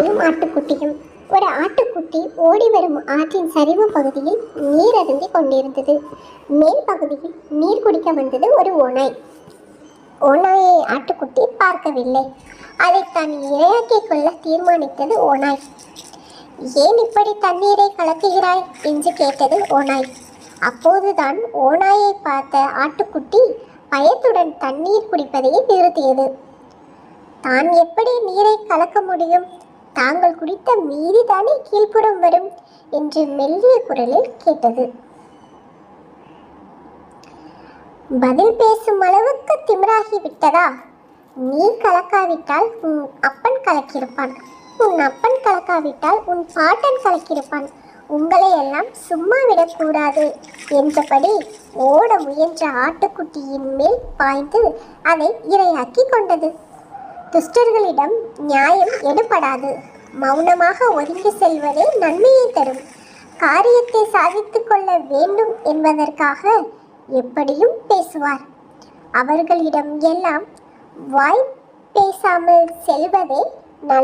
ஓனாயும் ஆட்டுக்குட்டியும். ஒரு ஆட்டுக்குட்டி ஓடி வரும் ஆற்றின் சரிவு பகுதியில் நீர் அருந்தி கொண்டிருந்தது. மேல் பகுதியில் நீர் குடிக்க வந்தது ஒரு ஓநாய். ஓநாயை ஆட்டுக்குட்டி பார்க்கவில்லை. அதை தான் இரையாக்கிக் கொள்ள தீர்மானித்தது ஓநாய். ஏன் இப்படி தண்ணீரை கலக்குகிறாய் என்று கேட்டது ஓநாய். அப்போதுதான் ஓநாயை பார்த்த ஆட்டுக்குட்டி பயத்துடன் தண்ணீர் குடிப்பதையே நிறுத்தியது. தான் எப்படி நீரை கலக்க முடியும்? தாங்கள் குடித்த மீறிதானே கீழ்ப்புறம் வரும் என்று மெல்லிய குரலில் கேட்டது. பதில் பேசும் அளவுக்கு திமிராகி விட்டதா? நீ கலக்காவிட்டால் உன் அப்பன் கலக்கியிருப்பான். உன் அப்பன் கலக்காவிட்டால் உன் பாட்டன் கலக்கியிருப்பான். உங்களை எல்லாம் சும்மா விடக்கூடாது என்றபடி ஓட முயன்ற ஆட்டுக்குட்டியின் மேல் பாய்ந்து அதை இரையாக்கி கொண்டது. துஷ்டர்களிடம் நியாயம் எடுபடாது. மௌனமாக ஒதுங்கி செல்வதே நன்மையை தரும். காரியத்தை சாதித்து கொள்ள வேண்டும் என்பதற்காக எப்படியும் பேசுவார். அவர்களிடம் எல்லாம் வாய் பேசாமல் செல்வதே நல.